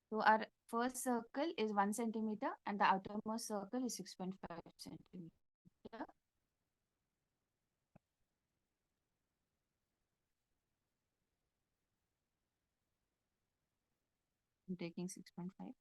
So our first circle is 1 centimeter and the outermost circle is 6.5 centimeter. I'm taking 6.5.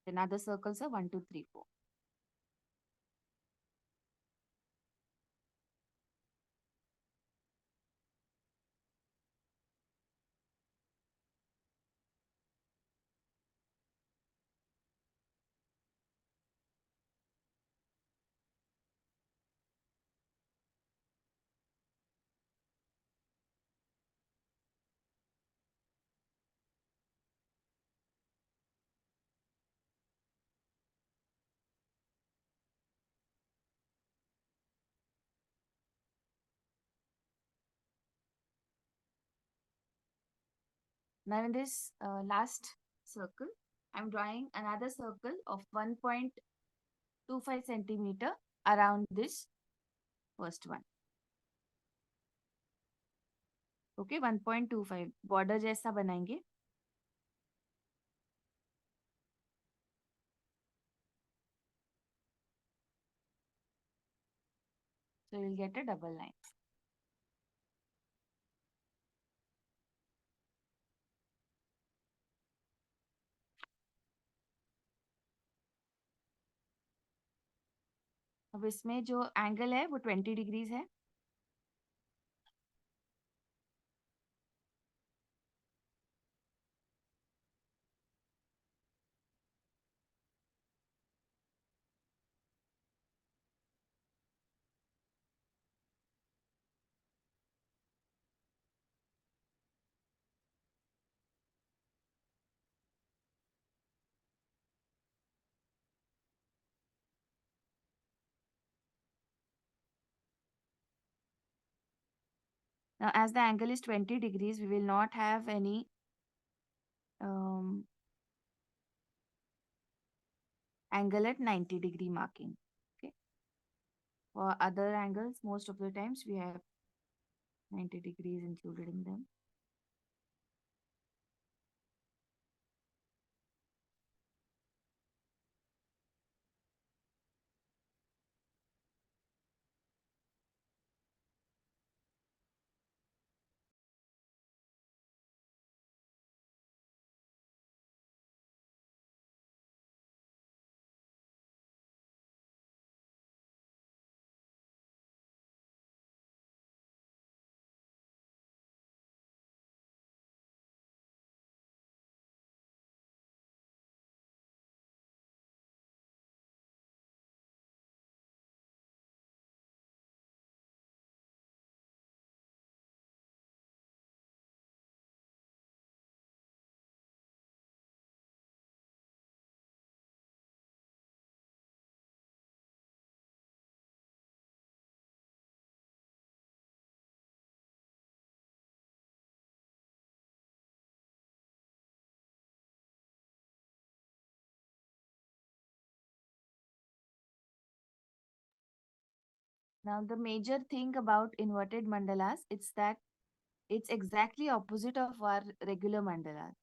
Then other circles are 1, 2, 3, 4. Now in this last circle, I'm drawing another circle of 1.25 centimeter around this first one. Okay, 1.25 border जैसा बनाएंगे. So you'll get a double line. अब इसमें जो angle है वो 20 degrees है. Now as the angle is 20 degrees, we will not have any um, angle at 90-degree marking. Okay. For other angles, most of the times we have 90 degrees included in them. Now the major thing about inverted mandalas, it's that it's exactly opposite of our regular mandalas.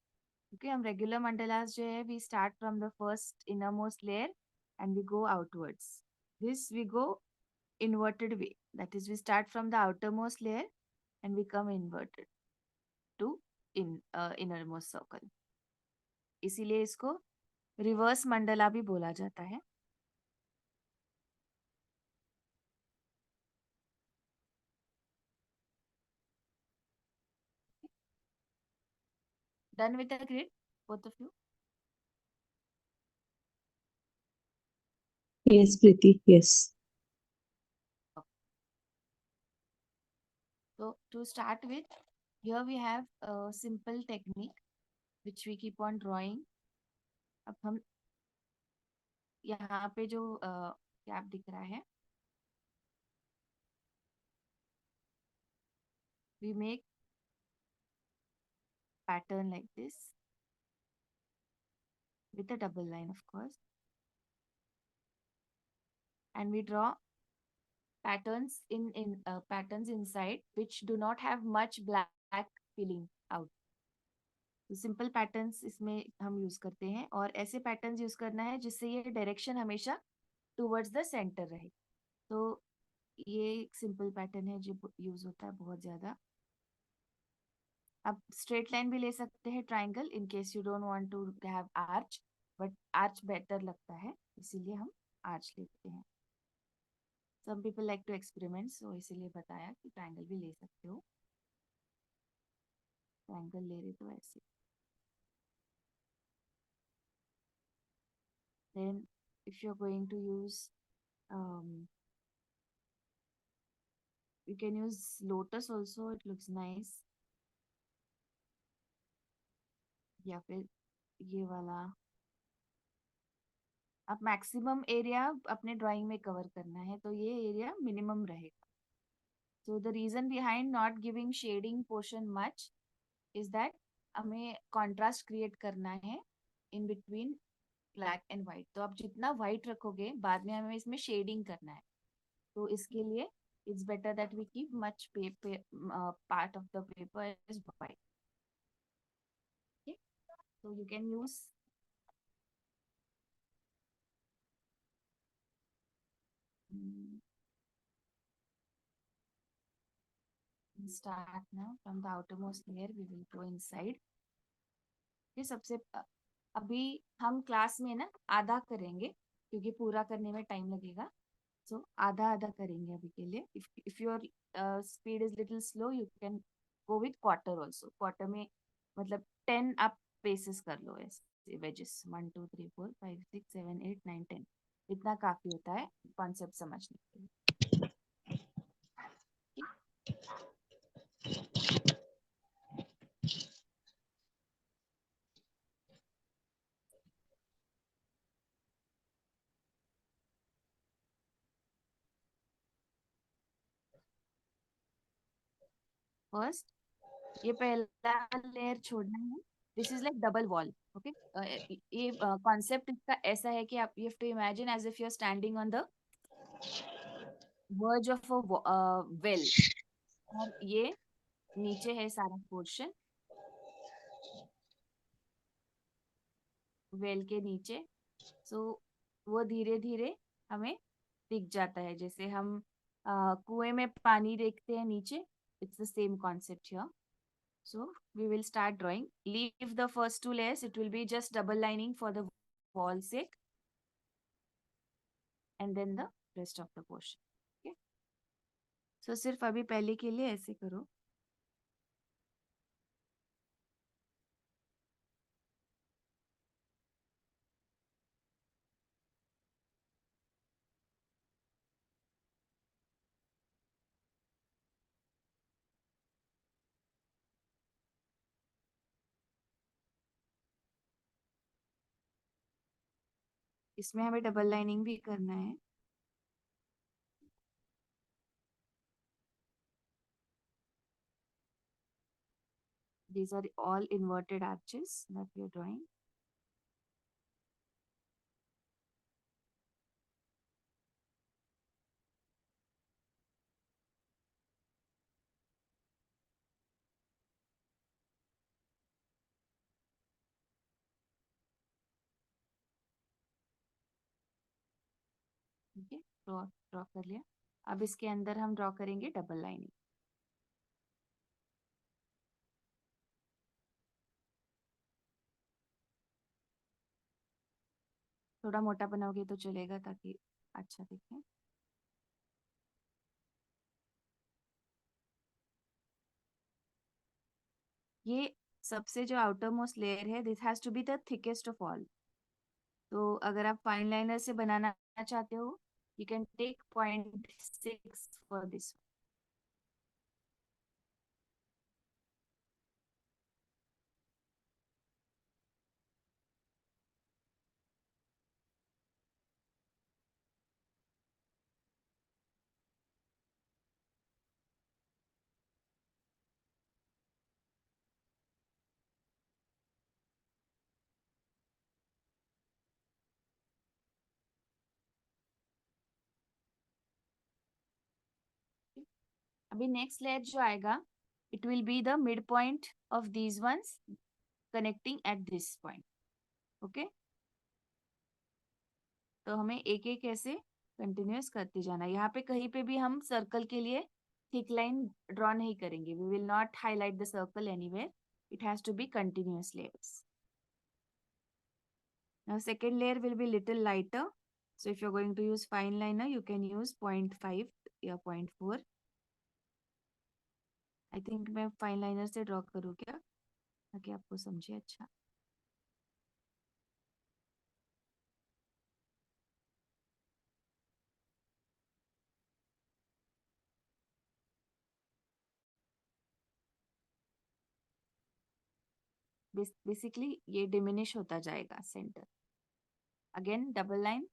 Okay, हम regular mandalas जो है, we start from the first innermost layer and we go outwards. This we go inverted way. That is, we start from the outermost layer and we come inverted to inner most circle, इसीलिए इसको reverse Mandla भी बोला जाता है. Done with the grid, both of you? Yes, Preeti. Yes. So to start with, here we have a simple technique which we keep on drawing. अब हम यहाँ पे जो गैप दिख रहा है, we make pattern like this with a double line, of course, and we draw patterns inside which do not have much black filling out. तो simple patterns इसमें हम यूज करते हैं, और ऐसे पैटर्न्स यूज करना है जिससे ये डायरेक्शन हमेशा टुवर्ड्स द सेंटर रहे. तो ये एक सिंपल पैटर्न है जो यूज होता है बहुत ज्यादा. आप स्ट्रेट लाइन भी ले सकते हैं, triangle, in case you don't want to have arch, but arch better लगता है, इसीलिए हम आर्च लेते हैं. Some people like to experiment, so इसीलिए बताया कि ट्राइंगल भी ले सकते हो. ट्राइंगल ले रहे तो ऐसे. Then if you're going to use um, you can use lotus also, it looks nice. या फिर ये वाला. आप मैक्सिमम एरिया अपने ड्राइंग में कवर करना है, तो ये एरिया मिनिमम रहेगा. So the reason behind not giving shading portion much is that हमें कॉन्ट्रास्ट क्रिएट करना है in between black and white. तो आप जितना व्हाइट रखोगे बाद में हमें इसमें शेडिंग करना है, तो इसके लिए it's better that we keep much paper, part of the paper is white. So you can use start now from the outermost layer, we will go inside. ये सबसे अभी हम क्लास में ना आधा करेंगे क्योंकि पूरा करने में टाइम लगेगा. सो आधा आधा करेंगे अभी के लिए. If your speed is little slow you can go with quarter also. Quarter में मतलब 10 आप पेसेस कर लो ऐसे वेजेस, 1 2 3 4 5 6 7 8 9 10. इतना काफी होता है कॉन्सेप्ट समझने के लिए. फर्स्ट ये पहला लेयर छोड़ना है. This is like double wall. Okay, ये कॉन्सेप्ट इसका ऐसा है कि आप you have to imagine as if you are standing on the verge of a well, और ये नीचे है सारा पोर्शन वेल के नीचे. सो वो धीरे धीरे हमें दिख जाता है, जैसे हम कुएं में पानी देखते हैं नीचे. It's the same concept here. So we will start drawing. Leave the first two layers. It will be just double lining for the wall sake. And then the rest of the portion. Okay. So सिर्फ अभी पहले के लिए ऐसे करो. इसमें हमें double lining भी करना है. These are all inverted arches that we are drawing. ठीक है, ड्रॉ ड्रॉ कर लिया. अब इसके अंदर हम ड्रॉ करेंगे डबल लाइनिंग. थोड़ा मोटा बनाओगे तो चलेगा ताकि अच्छा दिखे। ये सबसे जो आउटर मोस्ट लेयर है, this has to be the thickest of all. तो अगर आप फाइन लाइनर से बनाना चाहते हो, you can take 0.6 for this. अभी नेक्स्ट लेयर जो आएगा, it will be the mid point of these ones connecting at this point. Okay, तो हमें एक एक ऐसे कंटिन्यूअस करते जाना। यहाँ पे कहीं पे भी हम सर्कल के लिए थिक लाइन ड्रॉ नहीं करेंगे। We will not highlight the circle anywhere, it has to be continuous layers. Now second layer will be little lighter, so if you're going to use fine liner you can use 0.5 या 0.4. I think मैं fine liner से draw करूँ क्या, ताकि आपको समझे अच्छा। Basically ये डिमिनिश होता जाएगा सेंटर। Again double line.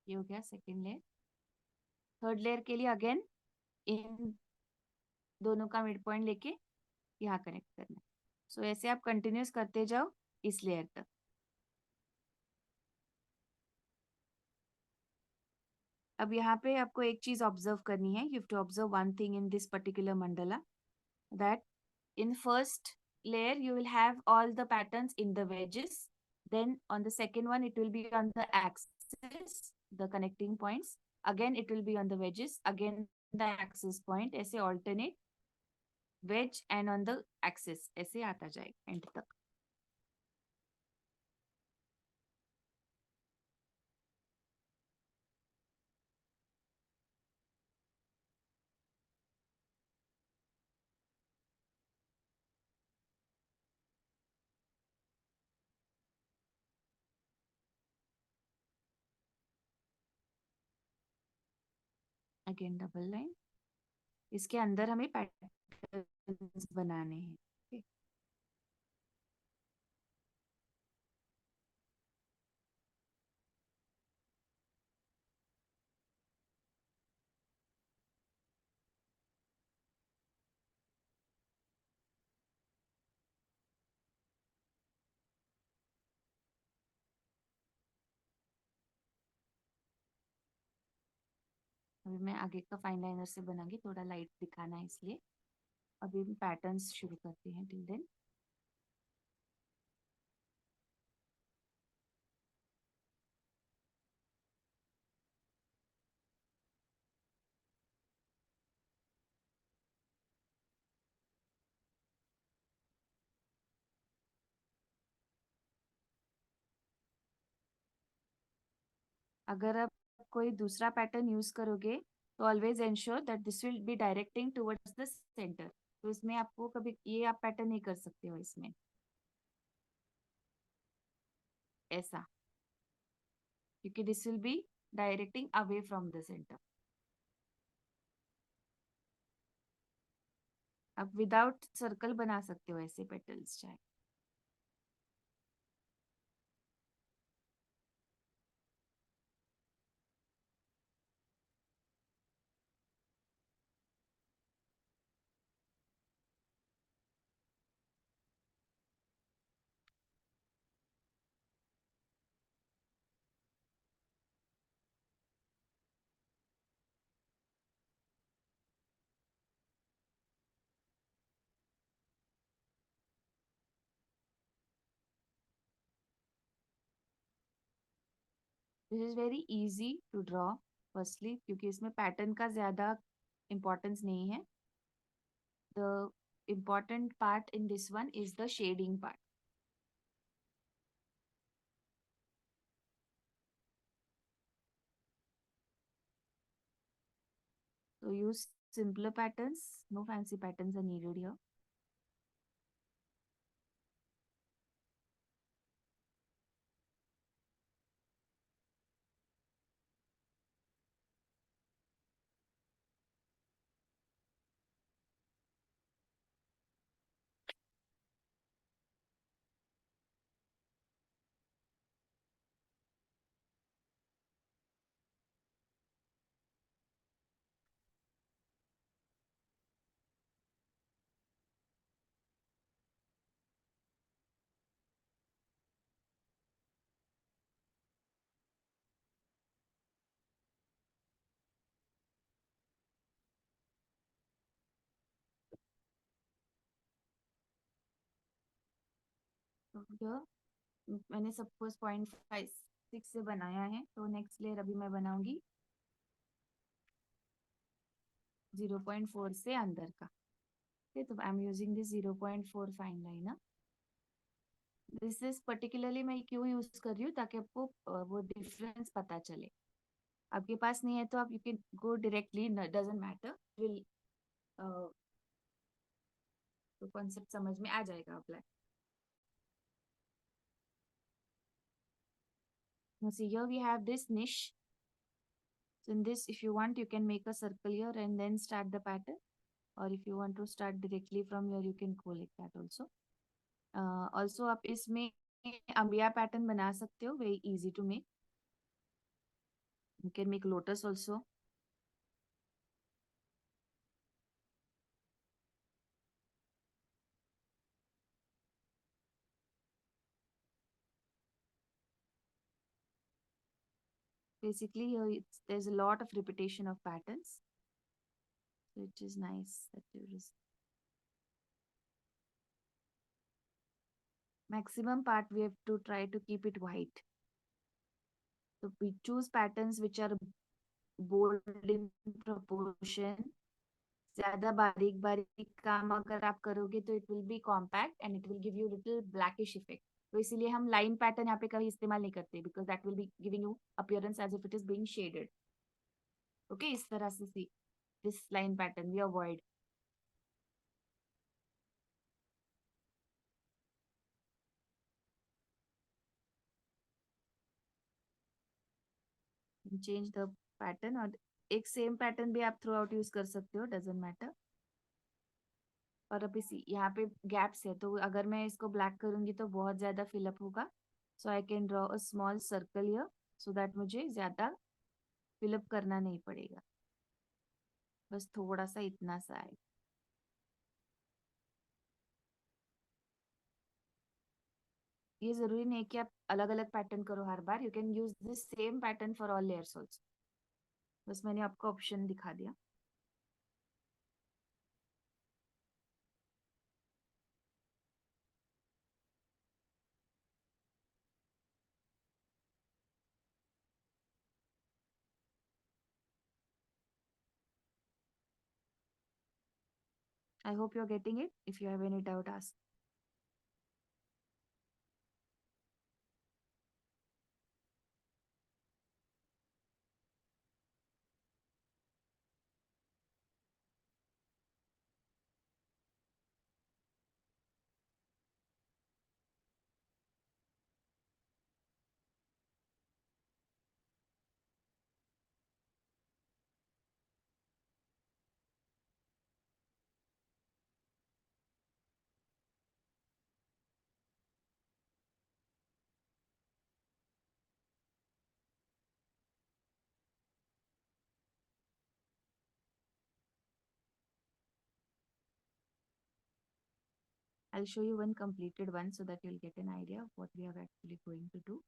ये हो गया सेकेंड लेयर। थर्ड लेयर के लिए अगेन इन दोनों का मिड पॉइंट लेके यहाँ कनेक्ट करना है। सो ऐसे आप कंटिन्यूस करते जाओ इस लेयर तक। अब यहाँ पे आपको एक चीज ऑब्जर्व करनी है। You have to observe one thing in this particular mandala, that in first layer you will have all the patterns in the wedges, then on the second one it will be on the axis, the connecting points, again it will be on the wedges, again the axis point, ऐसे alternate wedge and on the axis ऐसे आता जाएगा end तक। Again double line, इसके अंदर हमें patterns बनाने हैं। okay? अभी मैं आगे का फाइन लाइनर से बनाऊंगी, थोड़ा लाइट दिखाना है इसलिए। अभी पैटर्न्स शुरू करते हैं। टिल देन अगर आप कोई दूसरा पैटर्न यूज करोगे तो always ensure that this will be directing towards the centre. तो इसमें आपको कभी ये आप पैटर्न नहीं कर सकते हो इसमें ऐसा, क्योंकि this will be directing away from the centre. आप विदाउट सर्कल बना सकते हो ऐसे पेटल्स चाहे। This is very easy to draw firstly, क्योंकि इसमें पैटर्न का ज्यादा इम्पोर्टेंस नहीं है. The important part in this one is the shading part. So use simpler patterns. No fancy patterns are needed here. So here मैंने suppose 0.56 से बनाया है, तो नेक्स्ट लेयर अभी मैं बनाऊंगी 0.4 से अंदर का. ठीक है, तो I am using this 0.4 fine liner. This is particularly मैं क्यों यूज कर रही हूँ, ताकि आपको वो डिफरेंस पता चले. आपके पास नहीं है तो आप you can go directly, doesn't matter, will तो कॉन्सेप्ट समझ में आ जाएगा आपला. Now see here we have this niche. So in this, if you want, you can make a circle here and then start the pattern. Or if you want to start directly from here, you can go like that also. Also आप इसमें अम्बिया pattern बना सकते हो, very easy to make. You can make lotus also. Basically here there's a lot of repetition of patterns, which is nice that there is maximum part we have to try to keep it white. So we choose patterns which are bold in proportion. ज्यादा बारीक बारीक काम अगर आप करोगे तो it will B compact and it will give you little blackish effect. तो इसीलिए हम लाइन पैटर्न यहाँ पे कभी इस्तेमाल नहीं करते, because that will be giving you appearance as if it is being shaded. Okay, इस तरह से see this line pattern we avoid. Change the pattern, और एक सेम पैटर्न भी आप थ्रू आउट यूज कर सकते हो, डजेंट मैटर. और अभी सी यहाँ पे गैप्स है, तो अगर मैं इसको ब्लैक करूंगी तो बहुत ज्यादा फिलअप होगा. So I can draw a small circle here, so that मुझे ज्यादा फिलअप करना नहीं पड़ेगा. बस थोड़ा सा इतना सा है. ये जरूरी नहीं है कि आप अलग अलग पैटर्न करो हर बार. You can use this same pattern for all layers also. बस मैंने आपको ऑप्शन दिखा दिया. I hope you are getting it. If you have any doubt ask. I'll show you one completed one so that you'll get an idea of what we are actually going to do.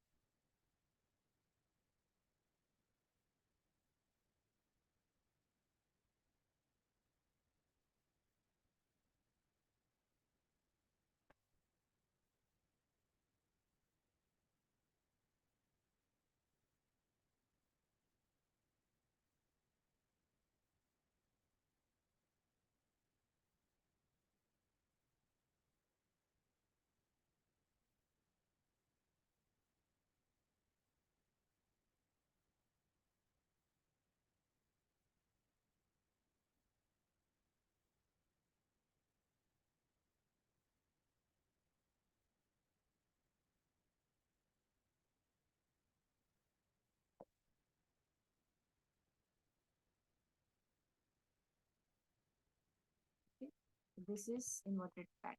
This is inverted PAT.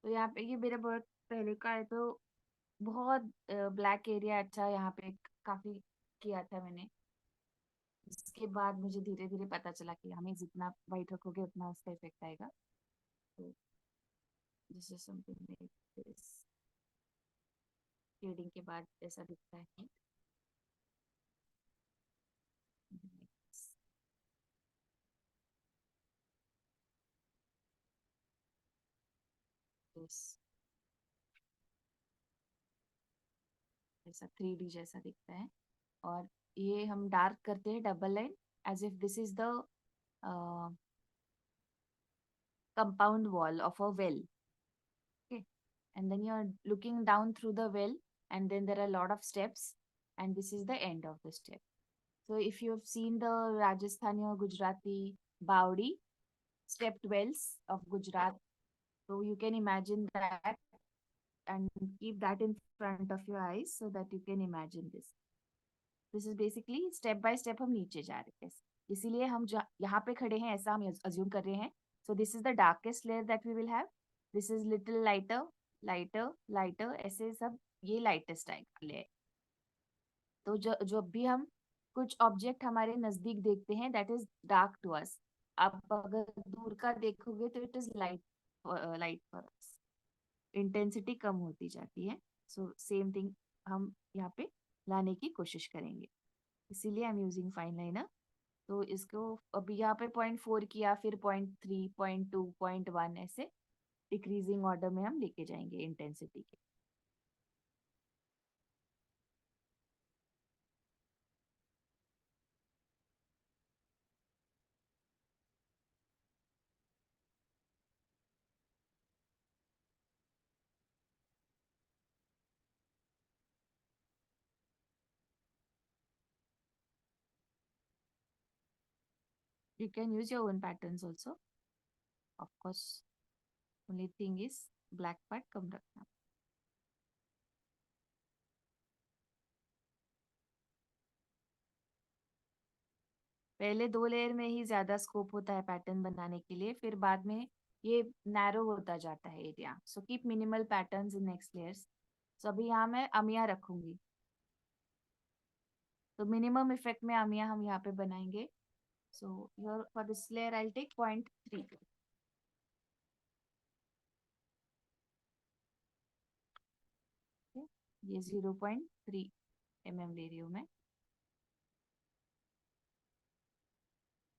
तो यहाँ पे ये मेरा बहुत पहले का है, तो बहुत ब्लैक एरिया अच्छा यहाँ पे काफी किया था मैंने। इसके बाद मुझे धीरे धीरे पता चला कि हमें जितना वाइट रखोगे उतना उसका इफेक्ट आएगा। तो this is something like this. Shading के बाद ऐसा दिखता है। दिस ऐसा 3D जैसा दिखता है। और ये हम डार्क करते हैं double line, as if this is the compound wall of a well. Okay, and then you're looking down through the well, and then there are a lot of steps, and this is the end of the step. So if you have seen the Rajasthani or Gujarati Baudi stepped wells of Gujarat, so you can imagine that and keep that in front of your eyes so that you can imagine this. This is basically step by step हम नीचे जा रहे हैं, इसीलिए हम यहाँ पे खड़े हैं ऐसा हम अज्यूम कर रहे हैं. So this is the darkest layer that we will have. This is little lighter, lighter, lighter, ऐसे सब ये lightest आएगा. तो जो भी हम कुछ ऑब्जेक्ट हमारे नजदीक देखते हैं that is dark to us. आप अगर दूर का देखोगे तो it is light, light for us. Intensity कम होती जाती है. सो सेम थिंग हम यहाँ पे लाने की कोशिश करेंगे, इसीलिए I am using fine liner. तो इसको अभी यहाँ पे 0.4 किया, फिर 0.3, 0.2, 0.1 ऐसे डिक्रीजिंग ऑर्डर में हम लेके जाएंगे इंटेंसिटी के. You can use your own patterns also, of course. Only thing is black part कम रखना. पहले 2 लेयर में ही ज्यादा स्कोप होता है पैटर्न बनाने के लिए, फिर बाद में ये नैरो होता जाता है area. So keep minimal patterns in next layers. So अभी यहाँ मैं अमिया रखूंगी, तो मिनिमम इफेक्ट में अमिया हम यहाँ पे बनाएंगे. So your for this layer I take 0.3. ये 0.3 mm ले रही हूँ मैं.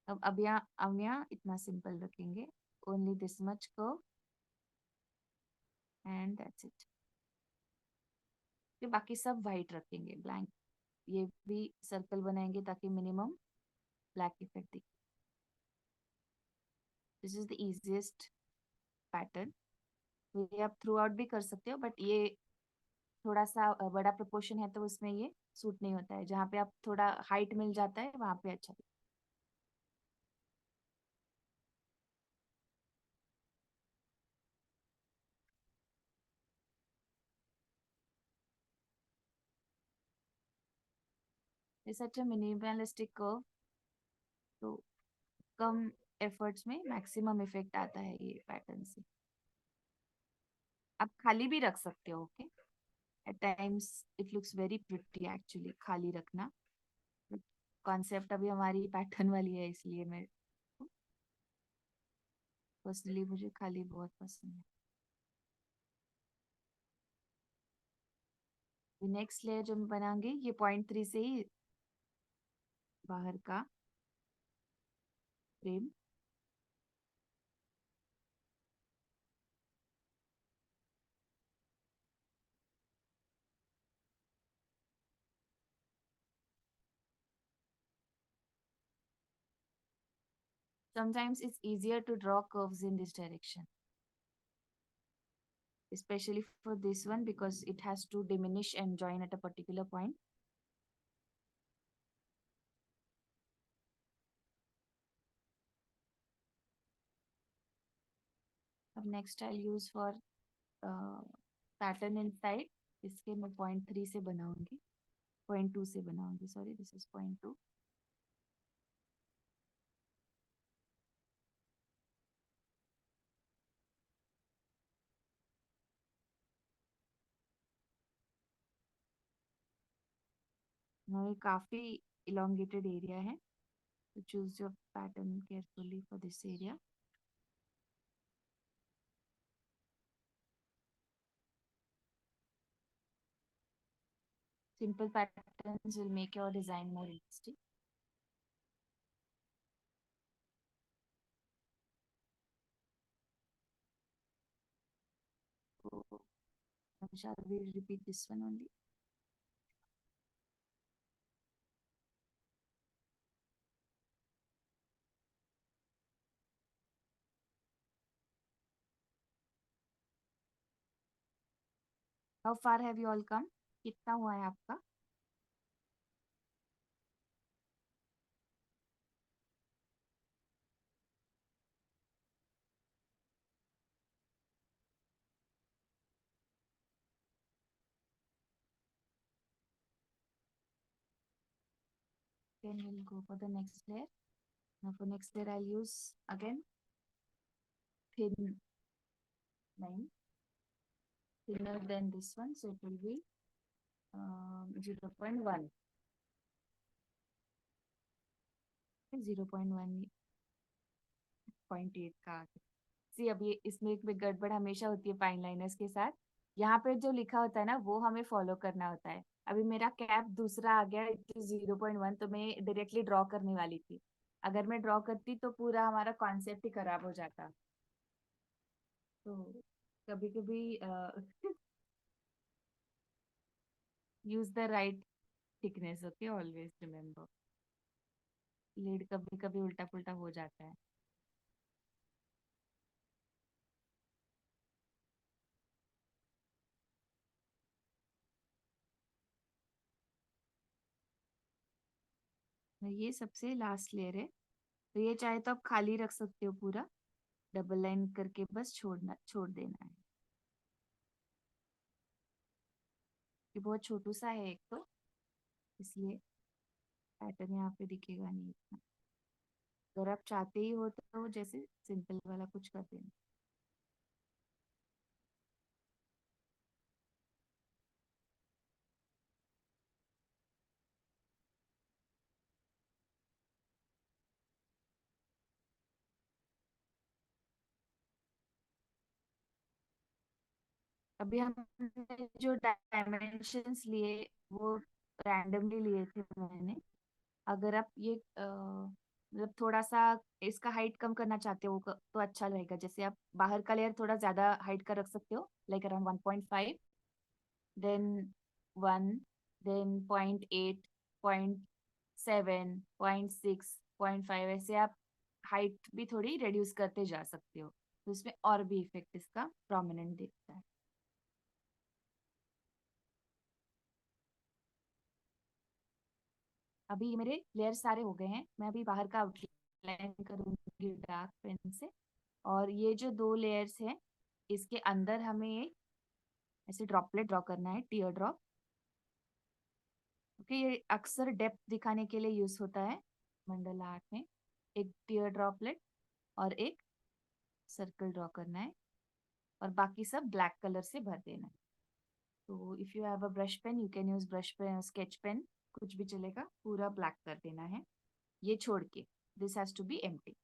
अब यहाँ अमिया इतना सिंपल रखेंगे, only this much curve and that's it. फिर बाकी सब वाइट रखेंगे, ब्लैंक. ये भी सर्कल बनाएंगे ताकि मिनिमम ब्लैक इफेक्ट दिखे. This is the easiest pattern. तो ये आप थ्रू आउट भी कर सकते हो, बट ये थोड़ा सा बड़ा प्रोपोर्शन है तो उसमें ये सूट नहीं होता है. जहाँ पे आप थोड़ा हाइट मिल जाता है वहां पे अच्छा. It's such a minimalistic curve, तो कम एफर्ट्स में मैक्सिमम इफेक्ट आता है ये पैटर्न से. आप खाली भी रख सकते हो. Okay, at times it looks very pretty actually खाली रखना. कॉन्सेप्ट अभी हमारी पैटर्न वाली है, इसलिए मैं पर्सनली मुझे खाली बहुत पसंद है. नेक्स्ट लेयर जो हम बनाएंगे ये 0.3 से ही बाहर का frame. Sometimes it's easier to draw curves in this direction, especially for this one because it has to diminish and join at a particular point. अब next I'll use for pattern inside. इसके मैं 0.3 से बनाऊंगी, 0.2 से बनाऊंगी, sorry this is 0.2. ये काफी elongated area है. तो choose your pattern carefully for this area. Simple patterns will make your design more interesting. So, shall we repeat this one only? How far have you all come? कितना हुआ है आपका? Then we'll go for the next layer. Now for next layer, I'll use again thin line, thinner than this one, so it will be 0.1. 0.1 0.8 का. सी अब ये इसमें एक में गड़बड़ हमेशा होती है फाइन लाइनर्स के साथ. यहाँ पे जो लिखा होता है ना वो हमें फॉलो करना होता है. अभी मेरा कैप दूसरा आ गया, इट इज 0.1, तो मैं डायरेक्टली ड्रॉ करने वाली थी. अगर मैं ड्रॉ करती तो पूरा हमारा कॉन्सेप्ट ही खराब हो जाता. तो कभी कभी use the right thickness. Okay, always remember. Lead कभी कभी उल्टा पुल्टा हो जाता है. ये सबसे लास्ट लेयर है. तो ये चाहे तो आप खाली रख सकते हो पूरा. डबल लाइन करके बस छोड़ देना है. ये बहुत छोटू सा है एक तो, इसलिए पैटर्न यहाँ पे दिखेगा नहीं इतना. अगर आप चाहते ही हो तो जैसे सिंपल वाला कुछ कर देना. अभी हमने जो डायमेंशंस लिए वो रैंडमली लिए थे मैंने. अगर आप ये मतलब थोड़ा सा इसका हाइट कम करना चाहते हो तो अच्छा रहेगा. जैसे आप बाहर का लेयर थोड़ा ज्यादा हाइट का रख सकते हो, लाइक अराउंड 1.5, देन 1, देन 0.8, 0.7, 0.6, 0.5, ऐसे आप हाइट भी थोड़ी रिड्यूस करते जा सकते हो. तो इसमें और भी इफेक्ट इसका प्रोमिनेंट दिखता है. अभी ये मेरे लेयर सारे हो गए हैं. मैं अभी बाहर का आउटलाइन करूंगी डार्क पेन से. और ये जो दो लेयर्स हैं इसके अंदर हमें एक ऐसे ड्रॉपलेट ड्रॉ करना है, टीयर ड्रॉप. ओके, ये अक्सर डेप्थ दिखाने के लिए यूज होता है मंडला आर्ट में. एक टीयर ड्रॉपलेट और एक सर्कल ड्रॉ करना है, और बाकी सब ब्लैक कलर से भर देना है. तो if you have a brush pen you can use brush pen, sketch pen, कुछ भी चलेगा. पूरा ब्लैक कर देना है ये छोड़ के. This has to be empty.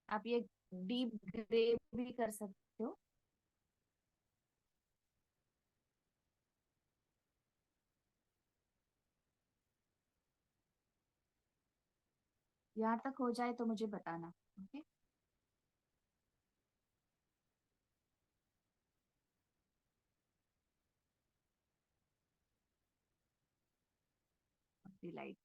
आप ये डीप ग्रे भी कर सकते हो. यहाँ तक हो जाए तो मुझे बताना. ओके. लाइट.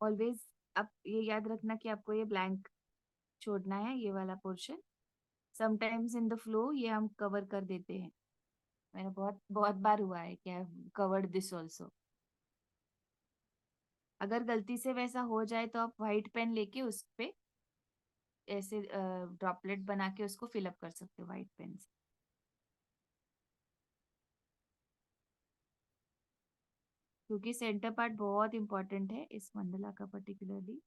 ऑलवेज आप ये याद रखना कि आपको ये ब्लैंक छोड़ना है, ये वाला portion. Sometimes in the flow ये हम कवर कर देते हैं. मेरा बहुत बहुत बार हुआ है कि आई कवर्ड दिस ऑल्सो. अगर गलती से वैसा हो जाए तो आप व्हाइट पेन लेके उस पे ऐसे ड्रॉपलेट बना के उसको फिलअप कर सकते हो व्हाइट पेन से. क्योंकि सेंटर पार्ट बहुत इंपॉर्टेंट है इस मंडला का particularly.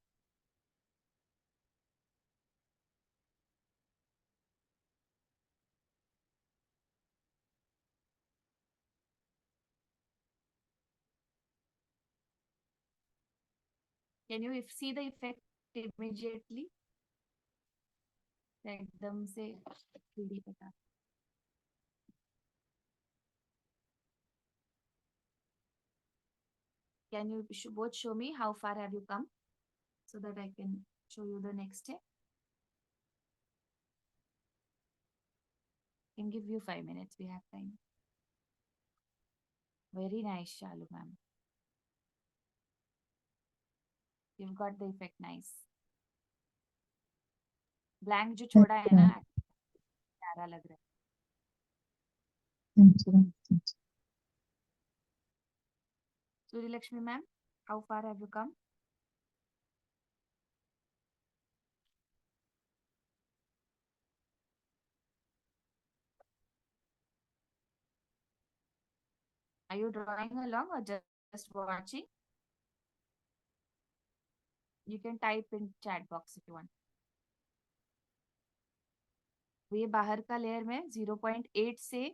Can you see the effect immediately? एकदम से 3D बता. Can you both show me how far have you come so that I can show you the next step? Can give you 5 minutes. We have time. Very nice, Shalu ma'am. You've got the effect nice. Blank जो छोड़ा है ना, अच्छा। प्यारा लग रहा है. अच्छा। Surya Lakshmi ma'am, how far have you come? Are you drawing along or just watching? You can type in chat box if you want. तो ये बाहर का लेयर में 0.8 से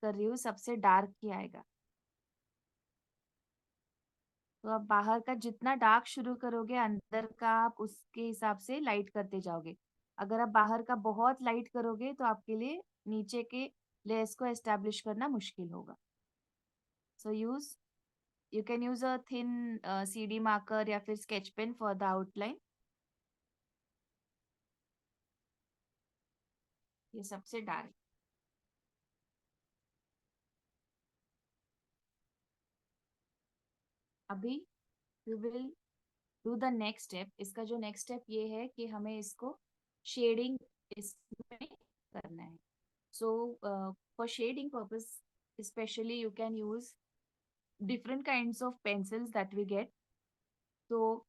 कर रही हूँ, सबसे डार्क ही आएगा. तो आप बाहर का जितना डार्क शुरू करोगे अंदर का आप उसके हिसाब से लाइट करते जाओगे. अगर आप बाहर का बहुत लाइट करोगे तो आपके लिए नीचे के लेयर्स को एस्टेब्लिश करना मुश्किल होगा. So use you can use a thin CD marker या फिर sketch pen for the outline. ये सबसे डार्क. अभी we will do the next step. इसका जो नेक्स्ट स्टेप ये है कि हमें इसको शेडिंग इसमें करना है. So for shading purpose, especially you can use different kinds of pencils that we get. So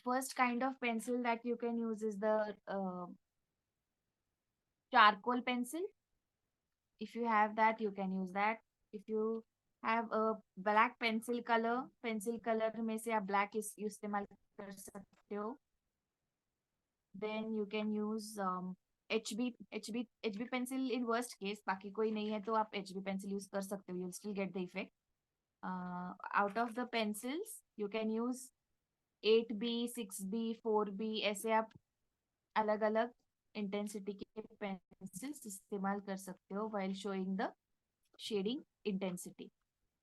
first kind of pencil that you can use is the charcoal pencil. If you have that, you can use that. If you have a black pencil color में से आप black इस्तेमाल कर सकते हो. Then you can use HB pencil in worst case. बाकी कोई नहीं है तो आप HB pencil use कर सकते हो. You'll still get the effect. Out of the pencils you can use 8B 6B 4B. ऐसे आप अलग अलग इंटेंसिटी के पेंसिल्स इस्तेमाल कर सकते हो while showing the shading intensity.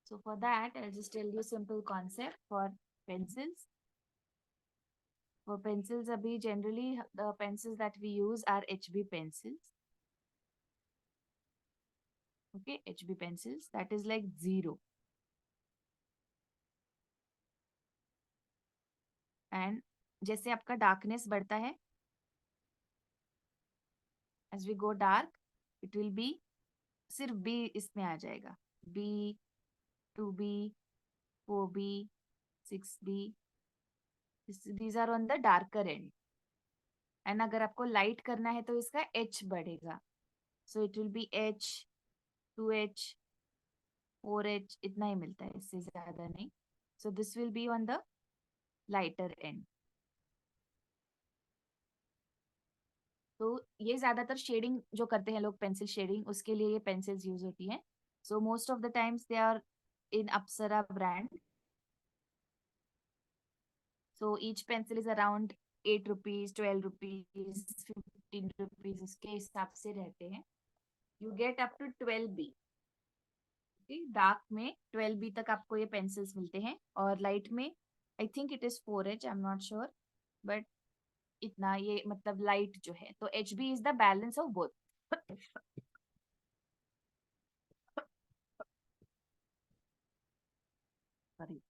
So for that I'll just tell you simple concept for pencils. For pencils abhi generally the pencils that we use are HB pencils. Okay, HB pencils that is like 0. And जैसे आपका darkness बढ़ता है, as we go dark it will be सिर्फ B इसमें आ जाएगा. B 2B 4B 6B. These are on the darker end. And अगर आपको लाइट करना है तो इसका एच बढ़ेगा. So it will be H 2H 4H. इतना ही मिलता है, इससे ज्यादा नहीं. So this will be on the lighter and. तो ये ज्यादातर शेडिंग जो करते हैं लोग, पेंसिल शेडिंग, उसके लिए ये पेंसिल्स यूज होती हैं. So most of the times they are in Apsara brand. So each pencil is around 8 rupees, 12 rupees, 15 rupees. उसके हिसाब से रहते हैं. You get up to 12B. Dark में 12B तक आपको ये पेंसिल्स मिलते हैं, और लाइट में I think it is 4H, I am not sure, but इतना ये मतलब लाइट जो है, तो HB is the balance of both. Sorry,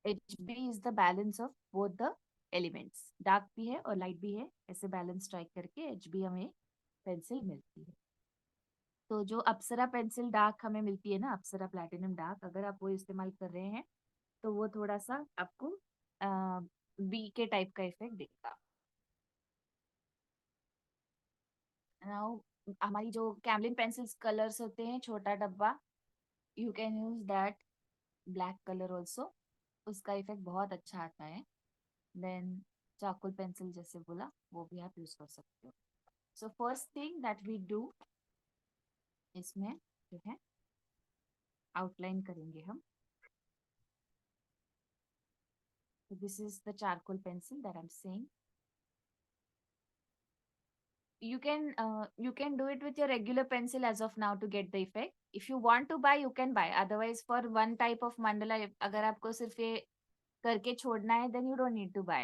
HB is the balance of both the elements, dark भी है और लाइट भी है, ऐसे बैलेंस स्ट्राइक करके HB हमें पेंसिल मिलती है। तो जो अप्सरा पेंसिल डार्क हमें मिलती है ना, अप्सरा प्लैटिनम डार्क, अगर आप वो इस्तेमाल कर रहे हैं तो वो थोड़ा सा आपको बी के टाइप का इफेक्ट देगा। नाउ हमारी जो कैमलिन पेंसिल्स कलर्स होते हैं, छोटा डब्बा, you can use that, black colour also, उसका इफेक्ट बहुत अच्छा आता है। देन चारकोल पेंसिल जैसे बोला, वो भी आप यूज कर सकते हो। So first thing that we do, इसमें जो है आउटलाइन करेंगे हम। This is the charcoal pencil that I am saying. You can do it with your regular pencil as of now to get the effect. If you want to buy, you can buy. Otherwise, for one type of mandala, अगर आपको सिर्फ ये करके छोड़ना है, then you don't need to buy.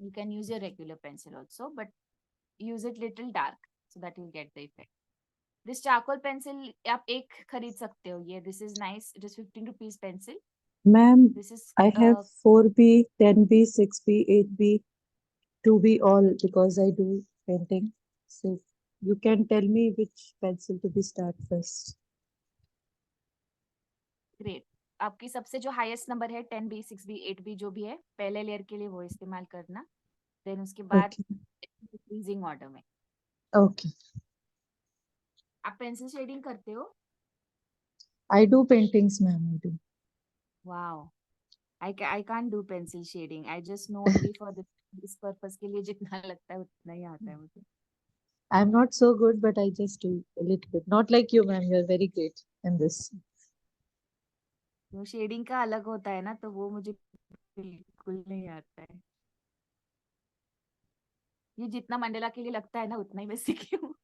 You can use your regular pencil also, but use it little dark so that you'll get the effect. This charcoal pencil आप एक खरीद सकते हो, ये this is nice. It is 15 rupees pencil. Ma'am, This is I have 4B, 10B, 6B, 8B, 2B all because I do painting. So you can tell me which pencil to be start first. Great. आपकी सबसे जो highest number है 10B, 6B, 8B जो भी है, पहले layer के लिए वो इस्तेमाल करना। देन उसके बाद Okay. इंक्रीजिंग ऑर्डर में। Okay. आप पेंसिल शेडिंग करते हो? I do paintings, ma'am. I do. Wow, I can't do pencil shading, I just know only for this purpose के लिए जितना लगता है उतना ही आता है मुझे। I'm not so good, but I just do a little bit. Not like you, ma'am. You're very great in this. तो शेडिंग का अलग होता है ना, तो वो मुझे बिल्कुल नहीं आता है। ये जितना मंडेला के लिए लगता है ना, उतना ही मैं सीखी हूँ।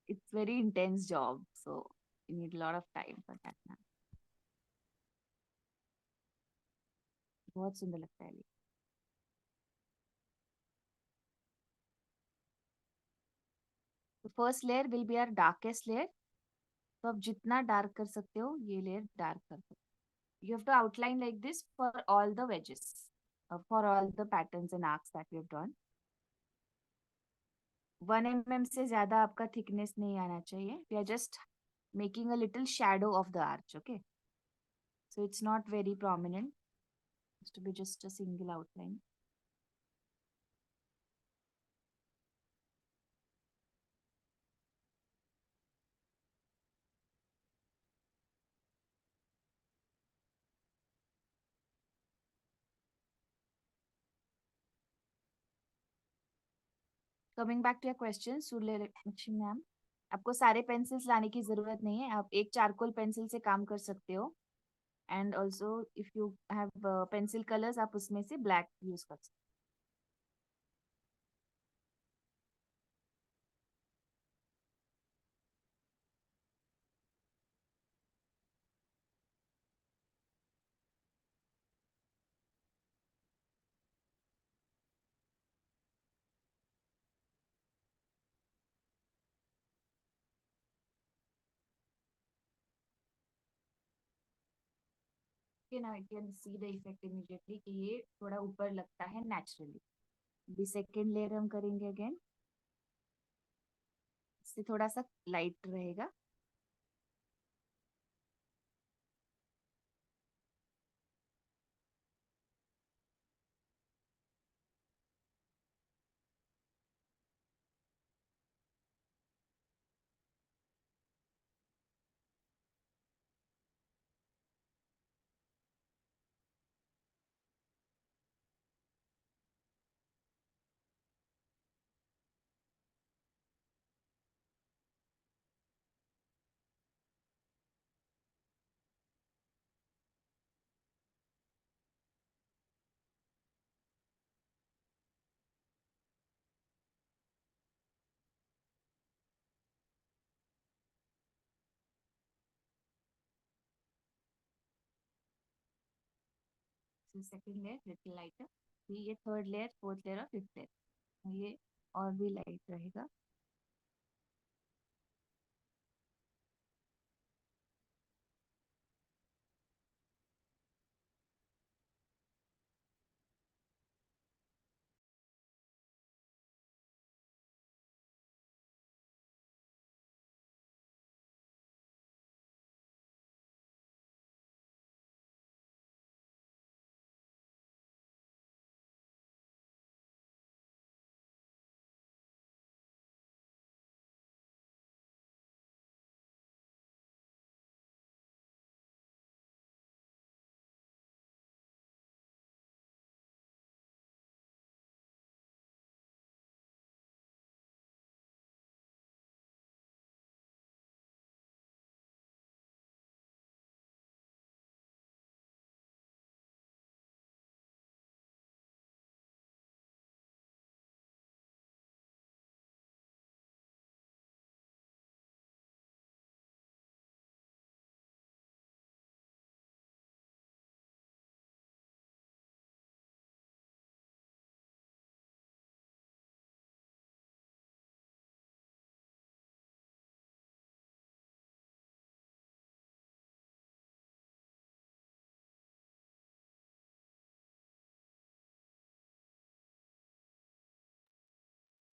It's very intense job, so you need lot of time for that ना। बहुत सुंदर लगता है ये। तो first layer will be our darkest layer. तो आप जितना डार्क कर सकते हो, ये लेयर डार्क कर सकते हो। You have to outline like this for all the wedges, for all the patterns and arcs that we have drawn. 1 mm से ज्यादा आपका thickness नहीं आना चाहिए. We are just making a little shadow of the arch, okay? So it's not very prominent. It's to be just a single outline. Coming back to your question, Suryalakshmi ma'am, आपको सारे pencils लाने की जरूरत नहीं है, आप एक चारकोल पेंसिल से काम कर सकते हो। And also if you have pencil colours, आप उसमें से ब्लैक यूज कर सकते हो। Now I can see the effect immediately कि ये थोड़ा ऊपर लगता है naturally. अभी सेकेंड लेयर हम करेंगे अगेन, इससे थोड़ा सा लाइट रहेगा। So second layer little lighter. ये थर्ड लेयर, फोर्थ लेयर और फिफ्थ लेयर, ये और भी लाइट रहेगा.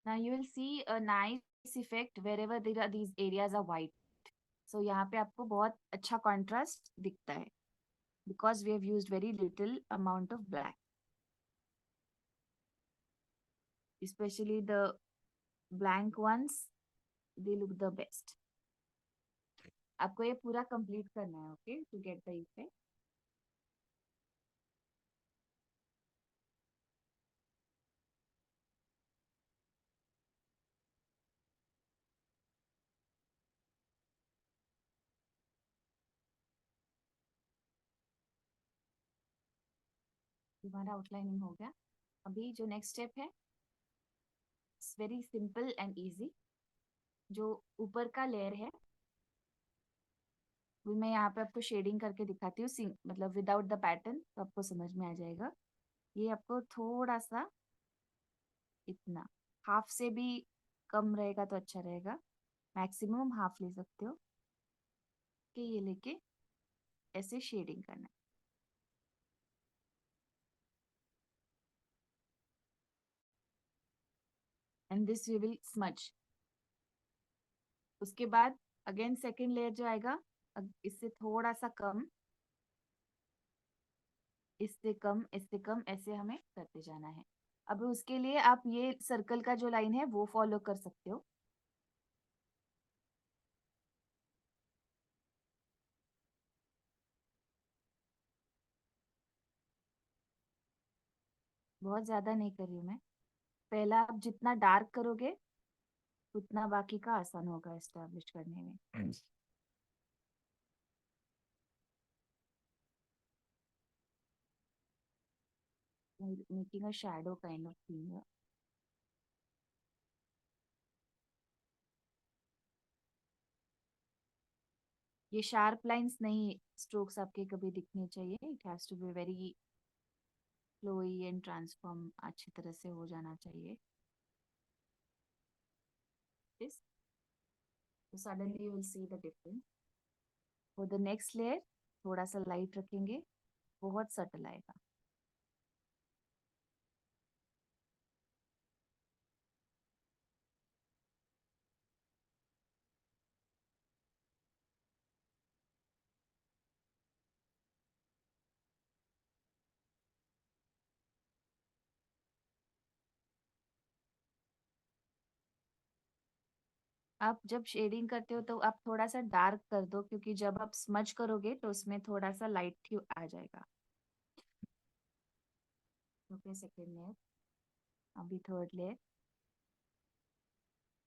Now you will see a nice effect wherever there are these areas are white. So यहाँ पे आपको बहुत अच्छा contrast दिखता है because we have used very little amount of black. Especially the blank ones, they look the best. आपको ये पूरा complete करना है, okay, to get the effect. हमारा आउटलाइनिंग हो गया. अभी जो नेक्स्ट स्टेप है, it's very simple and easy. जो ऊपर का लेयर है वो मैं यहाँ पे आपको शेडिंग करके दिखाती हूँ, मतलब विदाउट द पैटर्न, तो आपको समझ में आ जाएगा. ये आपको थोड़ा सा इतना हाफ से भी कम रहेगा तो अच्छा रहेगा. मैक्सिमम हाफ ले सकते हो कि ये लेके ऐसे शेडिंग करना है. And this we will smudge. उसके बाद अगेन सेकेंड लेयर जो आएगा, इससे थोड़ा सा कम, इससे कम, इससे कम, ऐसे हमें करते जाना है. अब उसके लिए आप ये सर्कल का जो लाइन है वो फॉलो कर सकते हो. बहुत ज्यादा नहीं कर रही हूँ मैं. पहला आप जितना डार्क करोगे उतना बाकी का आसान होगा एस्टेब्लिश करने में. Making a shadow kind of thing. ये शार्प लाइंस नहीं, स्ट्रोक्स आपके कभी दिखने चाहिए. It has to be very flowy and transform, अच्छी तरह से हो जाना चाहिए. This, so suddenly you will see the difference. For the next layer थोड़ा सा लाइट रखेंगे, बहुत सटल आएगा. आप जब शेडिंग करते हो तो आप थोड़ा सा डार्क कर दो, क्योंकि जब आप स्मच करोगे तो उसमें थोड़ा सा लाइट ही आ जाएगा. Okay, second layer. अभी थर्ड लेयर.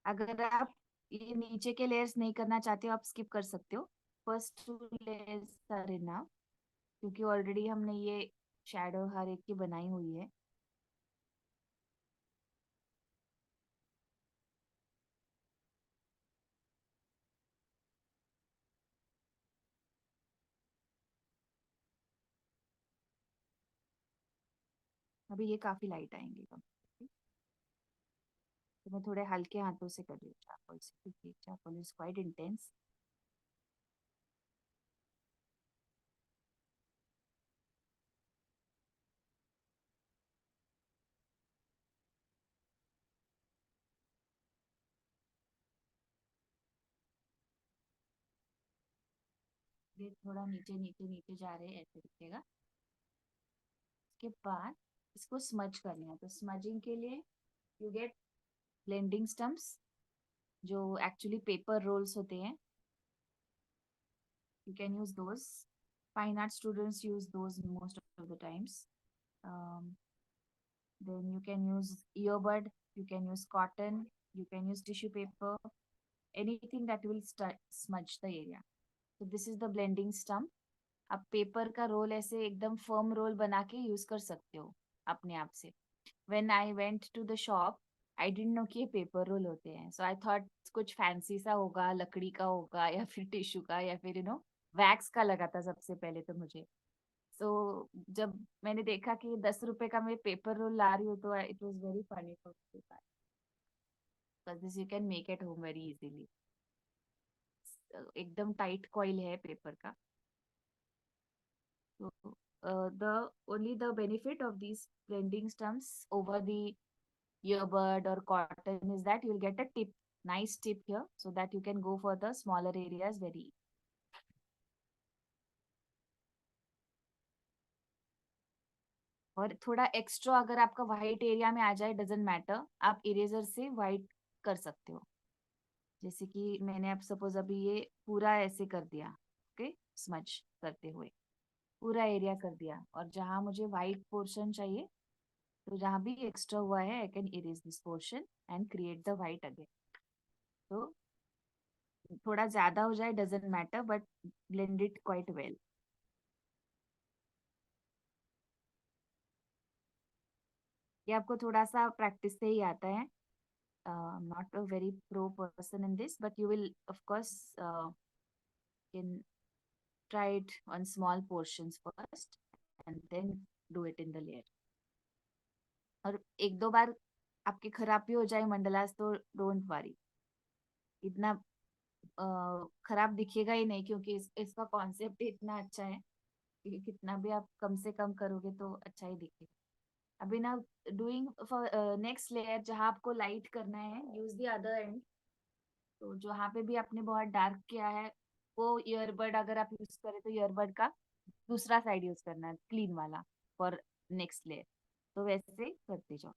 अगर आप ये नीचे के लेयर्स नहीं करना चाहते हो, आप स्किप कर सकते हो. First two layers are enough, क्योंकि ऑलरेडी हमने ये शैडो हर एक की बनाई हुई है. अभी ये काफी लाइट आएंगे कम। तो मैं थोड़े हल्के हाथों से कर रही हूँ चारकोल से, क्योंकि चारकोल इज क्वाइट इंटेंस। ये थोड़ा नीचे नीचे नीचे जा रहे हैं, ऐसे दिखेगा। उसके बाद इसको स्मज करना है, तो स्मजिंग के लिए यू गेट ब्लेंडिंग स्टम्प्स, जो एक्चुअली पेपर रोल्स होते हैं। You can use those. Fine art students use those most of the times. Um, then you can use earbud, you can use cotton, you can use tissue paper, anything that will smudge the area. So this is the blending stump. आप paper का role ऐसे एकदम firm role बना के use कर सकते हो अपने आप से। When I went to the shop, I didn't know कि ये पेपर रोल होते हैं, so I thought कुछ फैंसी सा होगा, लकड़ी का होगा या फिर टिश्यू का या फिर वैक्स का लगा था सबसे पहले तो मुझे। सो जब मैंने देखा कि 10 रुपए का मैं पेपर रोल ला रही हूँ, तो it was very funny for me, because this you can make at home very easily. एकदम टाइट कॉइल है पेपर का। So, the only the benefit of these blending stumps over the earbud or cotton is that you'll get a tip, nice tip here, so that you can go for the smaller areas very. और थोड़ा extra अगर आपका white area में आ जाए, doesn't matter, आप eraser से white कर सकते हो। जैसे कि मैंने अब सपोज अभी ये पूरा ऐसे कर दिया, ओके, स्मच करते हुए पूरा एरिया कर दिया, और जहां मुझे व्हाइट पोर्शन चाहिए, तो जहां भी एक्स्ट्रा हुआ है, I can erase this portion and create the white again. तो थोड़ा ज्यादा हो जाए doesn't matter, but blend it quite well. ये आपको थोड़ा सा प्रैक्टिस से ही आता है। Not a very pro person in this, but you will of course can try it on small portions first and then do it in the layer. और एक दो बार आपके खराब भी हो जाए मंडलास, तो डोंट वरी, इतना खराब दिखेगा ही नहीं, क्योंकि इसका कॉन्सेप्ट इतना अच्छा है कि कितना भी आप कम से कम करोगे तो अच्छा ही दिखेगा। अभी ना डूइंग फॉर नेक्स्ट लेयर, जहाँ आपको लाइट करना है, यूज द अदर एंड। तो जहाँ पे भी आपने बहुत डार्क किया है, वो ईयरबड अगर आप यूज करें तो ईयरबड का दूसरा साइड यूज करना है, क्लीन वाला, फॉर नेक्स्ट लेयर। तो वैसे करते जाओ,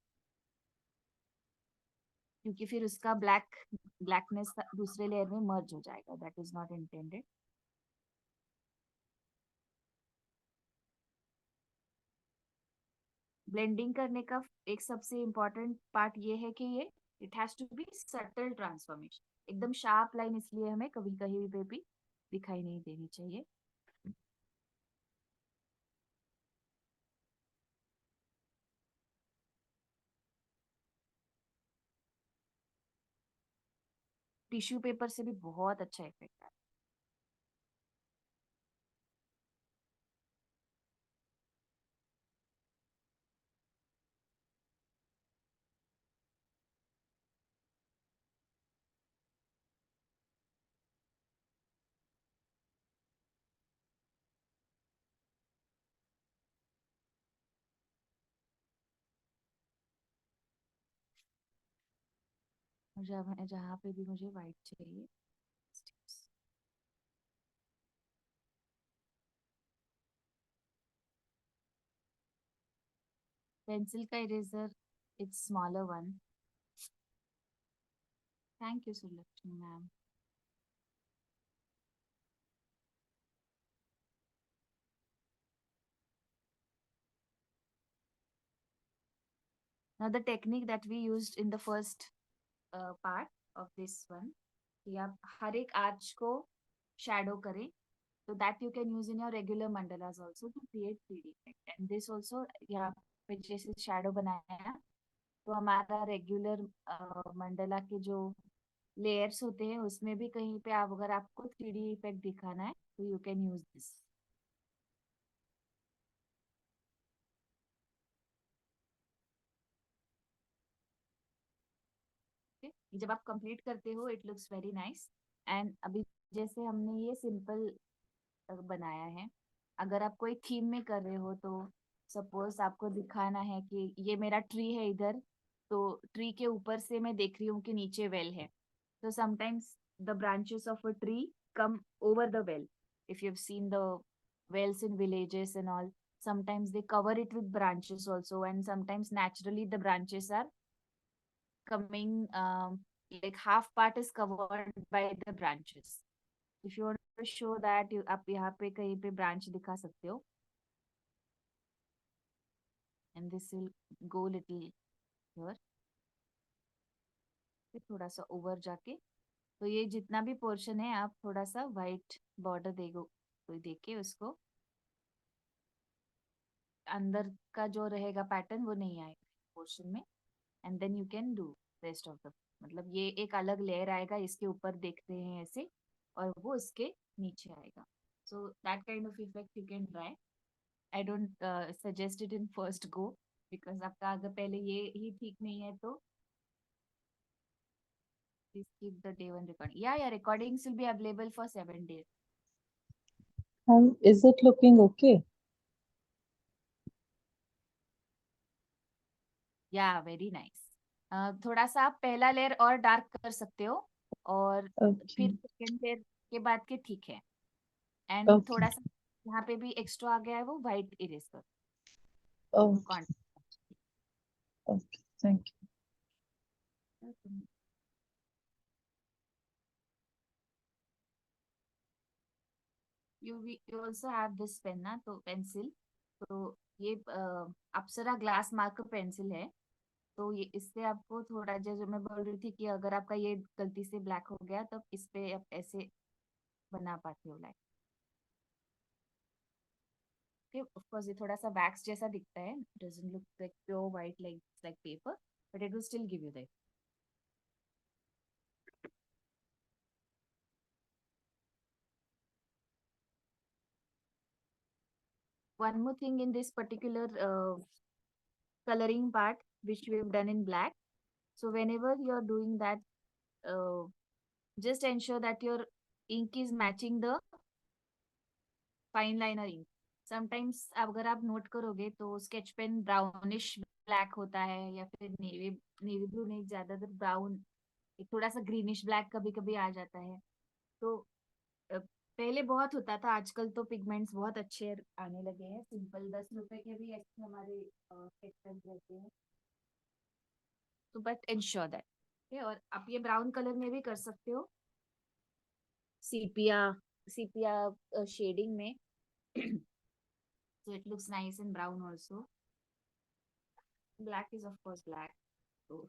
क्योंकि फिर उसका ब्लैकनेस दूसरे लेयर में मर्ज हो जाएगा, that is not intended. Blending करने का एक सबसे इम्पोर्टेंट पार्ट ये है कि ये it has to be subtle transformation. एकदम शार्प लाइन इसलिए हमें कभी कहीं पे भी दिखाई नहीं देनी चाहिए। टिश्यू पेपर से भी बहुत अच्छा इफेक्ट आता है। जहाँ जहाँ पे भी मुझे वाइट चाहिए, पेंसिल का eraser, it's smaller one. Thank you Sulakshmi ma'am. Now the technique that we used in the first part of this one, कि आप हर एक आर्च को शैडो करें, so that you can use in your regular mandalas also to create 3D effect. And this also, यहाँ पे जैसे shadow बनाया है, तो हमारा रेगुलर मंडला के जो लेयर्स होते हैं, उसमें भी कहीं पे आप अगर आपको 3D इफेक्ट दिखाना है, तो यू कैन यूज दिस। जब आप कंप्लीट करते हो it looks very nice. And अभी जैसे हमने ये सिंपल बनाया है, अगर आप कोई थीम में कर रहे हो तो सपोज आपको दिखाना है कि ये मेरा ट्री है इधर, तो ट्री के ऊपर से मैं देख रही हूँ कि नीचे वेल है, तो sometimes the branches of a tree come over the well. If you've seen the wells in villages and all, sometimes they cover it with branches also, and sometimes naturally the branches are coming, like half part is covered by the branches. If you want to show that, you आप यहाँ पे कहीं पे branch दिखा सकते हो, and this will go little here, फिर थोड़ा सा ऊपर जाके, तो ये जितना भी पोर्शन है आप थोड़ा सा व्हाइट बॉर्डर देगो, तो देके उसको अंदर का जो रहेगा पैटर्न वो नहीं आएगा पोर्शन में, and then you can do rest of the, मतलब ये एक अलग लेयर आएगा, इसके ऊपर देखते हैं ऐसे, और वो इसके नीचे आएगा। So that kind of effect you can try. I don't suggest it in first go, because आपका अगर पहले ये ही ठीक नहीं है तो please keep the day one recording, या recordings will be available for 7 days. How is it looking okay? या वेरी नाइस। थोड़ा सा आप पहला लेयर और डार्क कर सकते हो, और फिर Okay, सेकेंड लेयर के बाद के ठीक है। एंड okay, थोड़ा सा यहाँ पे भी एक्स्ट्रा आ गया है, वो व्हाइट इरेज कर okay, can't. okay. Thank you. You also have this pen ना, तो पेंसिल, तो ये अप्सरा ग्लास मार्कर पेंसिल है, तो ये इससे आपको थोड़ा, जैसे मैं बोल रही थी कि अगर आपका ये गलती से ब्लैक हो गया तब इस पे आप ऐसे बना पाते हो लाइक। ओके, ऑफ कोर्स ये थोड़ा सा वैक्स जैसा दिखता है, doesn't look like pure white like paper, but it will still give you that. One more thing in this particular coloring part which we have done in black, so whenever you are doing that, uh, just ensure that your ink is matching the fine liner ink. Sometimes अगर आप note करोगे तो sketch pen brownish black होता है, या फिर navy navy blue नहीं, ज्यादातर ब्राउन, थोड़ा सा ग्रीनिश ब्लैक कभी कभी आ जाता है। तो पहले बहुत होता था, आजकल तो पिगमेंट्स बहुत अच्छे आने लगे हैं, सिंपल 10 रुपए के भी ऐसे हमारे स्केच पेन रहते हैं। तो बट इंश्योर दैट, और आप ये ब्राउन कलर में भी कर सकते हो, सीपिया सीपिया शेडिंग में। So it looks nice in brown also. Black is of course black. So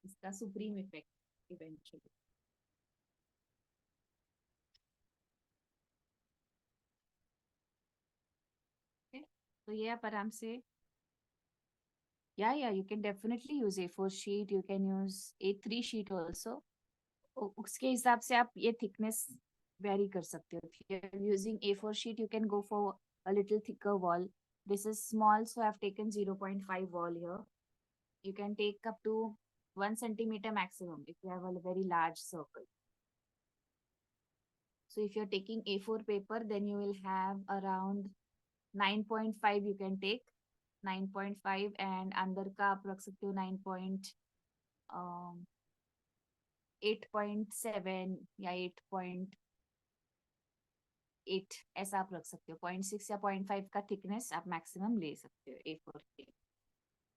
इसका supreme effect eventually. Okay. तो ये आप आराम से, yeah, you can definitely use A4 sheet. You can use A3 sheet also. उसके हिसाब से आप ये thickness vary कर सकते हो. If you're using A4 sheet, you can go for a little thicker wall. This is small, so I've taken 0.5 wall here. You can take up to 1 centimeter maximum if you have a very large circle. So if you're taking A4 paper, then you will have around 9.5 you can take, 9.5, and अंदर का आप रख सकते हो 8.7 या 8.8, ऐसा आप रख सकते हो। 0.6 या 0.5 का थिकनेस आप मैक्सिमम ले सकते हो A4 के।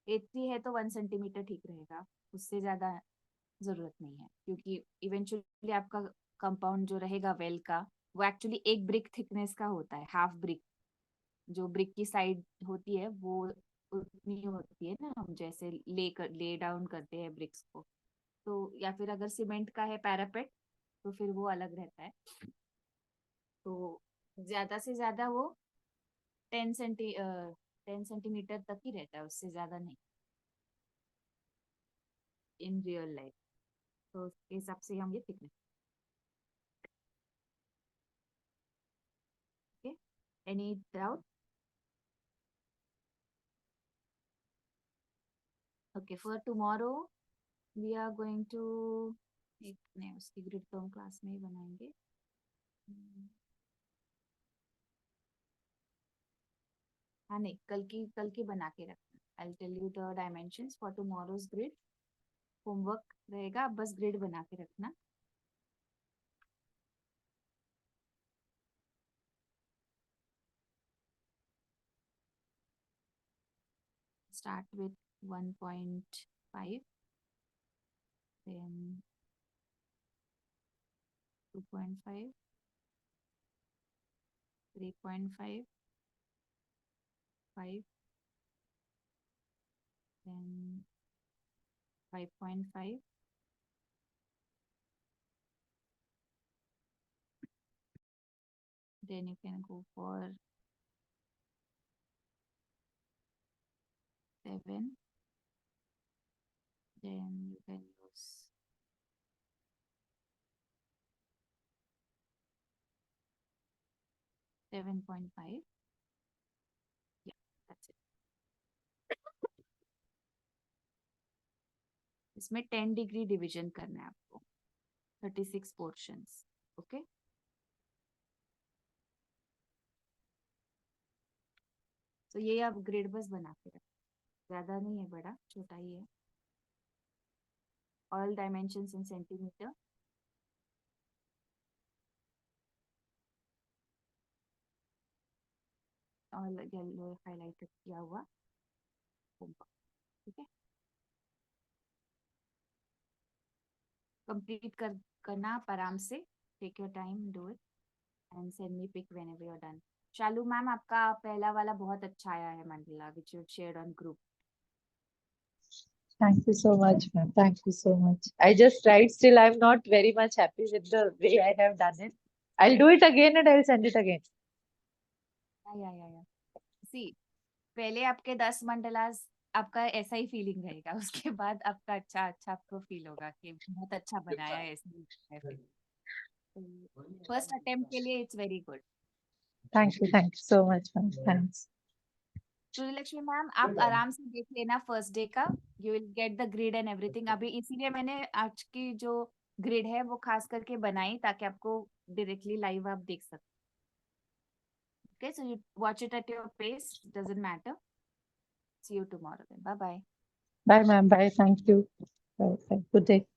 A3 है तो 1 सेंटीमीटर ठीक रहेगा, उससे ज्यादा जरूरत नहीं है, क्योंकि इवेंचुअली आपका कंपाउंड जो रहेगा वेल का, वो एक्चुअली एक ब्रिक थिकनेस का होता है, हाफ ब्रिक। जो ब्रिक की साइड होती है वो उतनी होती है ना, हम जैसे ले डाउन करते हैं ब्रिक्स को, तो या फिर अगर सीमेंट का है पैरापेट तो फिर वो अलग रहता है। तो ज्यादा से ज्यादा वो 10 सेंटीमीटर तक ही रहता है, उससे ज्यादा नहीं इन रियल लाइफ। तो उसके हिसाब से हम ये thickness. Okay, any doubt? Okay, for tomorrow, we are going to एक नहीं उसकी ग्रिड तो हम क्लास में ही बनाएंगे. हाँ नहीं कल की बना के रखना. I will tell you the dimensions for tomorrow's grid. Homework रहेगा, आप बस ग्रिड बना के रखना. Start with 1.5, then 2.5, 3.5, 5, then 5.5, then you can go for 7, then you can use 7.5. Yeah, that's it. इसमें 10 डिग्री डिवीजन करना है आपको, 36 पोर्शंस. ओके, तो ये आप ग्रिड बस बना के रखें. ज्यादा नहीं है, बड़ा छोटा ही है. ऑल डायमेंशंस इन सेंटीमीटर. और येलो हाईलाइटेड किया हुआ होगा. ठीक है, कंप्लीट करना आप आराम से. Take your time, do it and send me pic whenever you are done. Shalu ma'am, आपका पहला वाला बहुत अच्छा आया है mandala, which you shared on group. Thank you so much, ma'am. Thank you so much. I just tried. Still, I'm not very much happy with the way I have done it. I'll do it again and I'll send it again. या सी, पहले आपके 10 मंडलास आपका ऐसा ही feeling रहेगा. उसके बाद आपका अच्छा अच्छा आपको फील होगा कि बहुत अच्छा बनाया है ऐसे. फर्स्ट अटेम्प्ट के लिए it's very good. Thank you. Thank you so much, ma'am. Thanks. Suryalakshmi ma'am, आप आराम से देख लेना फर्स्ट डे का. You will get the grid and everything. अभी इसीलिए मैंने आज की जो ग्रिड है वो खास करके बनाई ताकि आपको डायरेक्टली लाइव आप देख सको. Okay, so you watch it at your pace, doesn't matter. See you tomorrow then. Bye bye. Bye, ma'am. Bye. Thank you. Bye. Bye. Good day.